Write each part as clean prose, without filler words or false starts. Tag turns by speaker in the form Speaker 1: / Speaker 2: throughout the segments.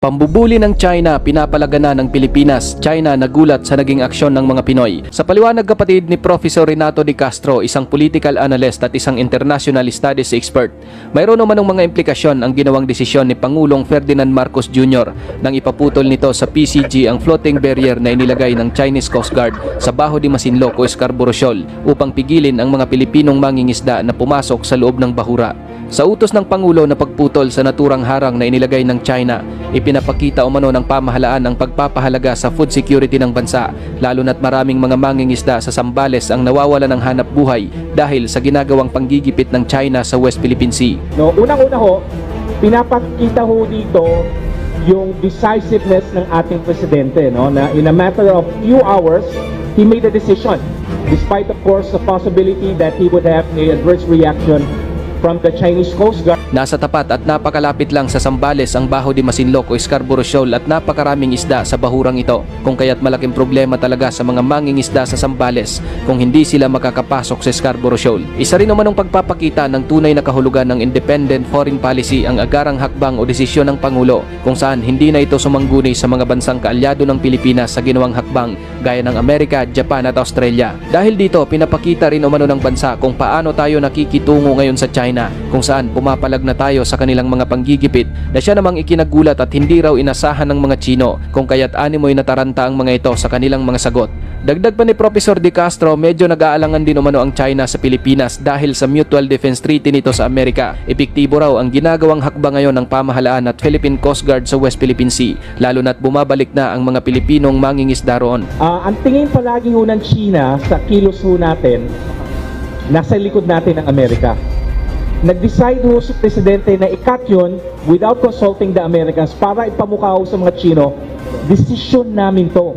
Speaker 1: Pambubuli ng China, pinapalagana ng Pilipinas. China nagulat sa naging aksyon ng mga Pinoy. Sa paliwanag kapatid ni Professor Renato de Castro, isang political analyst at isang international studies expert, mayroon naman mga implikasyon ang ginawang desisyon ni Pangulong Ferdinand Marcos Jr. nang ipaputol nito sa PCG ang floating barrier na inilagay ng Chinese Coast Guard sa Bajo de Masinloc o Scarborough Shoal upang pigilin ang mga Pilipinong mangingisda na pumasok sa loob ng bahura. Sa utos ng Pangulo na pagputol sa naturang harang na inilagay ng China, ipinapakita umano ng pamahalaan ang pagpapahalaga sa food security ng bansa, lalo na't maraming mga mangingisda sa Zambales ang nawawala ng hanap buhay dahil sa ginagawang panggigipit ng China sa West Philippine Sea.
Speaker 2: No, unang-una ho, pinapakita ho dito yung decisiveness ng ating presidente, no, na in a matter of few hours, he made a decision, despite of course the possibility that he would have an adverse reaction from the Chinese Coast Guard.
Speaker 1: Nasa tapat at napakalapit lang sa Zambales ang Bajo de Masinloc o Scarborough Shoal at napakaraming isda sa bahurang ito, kung kaya't malaking problema talaga sa mga mangingisda sa Zambales kung hindi sila makakapasok sa Scarborough Shoal. Isa rin naman ang pagpapakita ng tunay na kahulugan ng independent foreign policy ang agarang hakbang o desisyon ng Pangulo, kung saan hindi na ito sumangguni sa mga bansang kaalyado ng Pilipinas sa ginawang hakbang gaya ng Amerika, Japan at Australia. Dahil dito, pinapakita rin umano ng bansa kung paano tayo nakikitungo ngayon sa China, kung saan pumapalag na tayo sa kanilang mga panggigipit na siya namang ikinagulat at hindi raw inasahan ng mga Chino, kung kaya't animoy nataranta ang mga ito sa kanilang mga sagot. Dagdag pa ni Professor De Castro, medyo nag-aalangan din umano ang China sa Pilipinas dahil sa Mutual Defense Treaty nito sa Amerika. Epektibo raw ang ginagawang hakbang ngayon ng pamahalaan at Philippine Coast Guard sa West Philippine Sea, lalo na't bumabalik na ang mga Pilipinong mangingisda roon.
Speaker 2: Ang tingin palagi ho ng China sa kilos ho natin, nasa likod natin ng Amerika. Nag-decide ho si Presidente na i-cut yun without consulting the Americans para ipamukha ho sa mga Chino, decision namin to.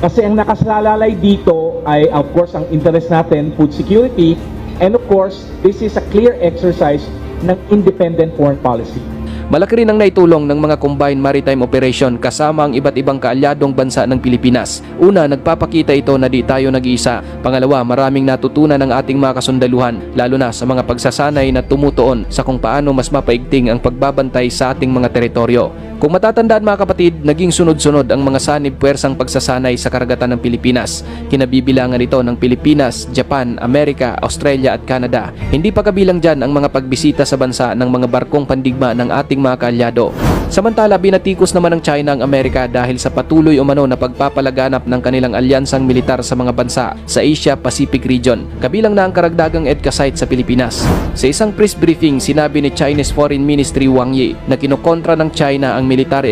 Speaker 2: Kasi ang nakasalalay dito ay of course ang interest natin, food security, and of course this is a clear exercise ng independent foreign policy.
Speaker 1: Malaki rin ang naitulong ng mga combined maritime operation kasama ang iba't ibang kaalyadong bansa ng Pilipinas. Una, nagpapakita ito na di tayo nag-iisa. Pangalawa, maraming natutunan ng ating mga kasundaluhan, lalo na sa mga pagsasanay na tumutuon sa kung paano mas mapaigting ang pagbabantay sa ating mga teritoryo. Kung matatandaan mga kapatid, naging sunod-sunod ang mga sanib puwersang pagsasanay sa karagatan ng Pilipinas. Kinabibilangan ito ng Pilipinas, Japan, Amerika, Australia at Canada. Hindi pa kabilang dyan ang mga pagbisita sa bansa ng mga barkong pandigma ng ating mga kaalyado. Samantala, binatikos naman ng China ang Amerika dahil sa patuloy umano na pagpapalaganap ng kanilang alyansang militar sa mga bansa sa Asia-Pacific region, kabilang na ang karagdagang EDCA site sa Pilipinas. Sa isang press briefing, sinabi ni Chinese Foreign Ministry Wang Yi na kinokontra ng China ang military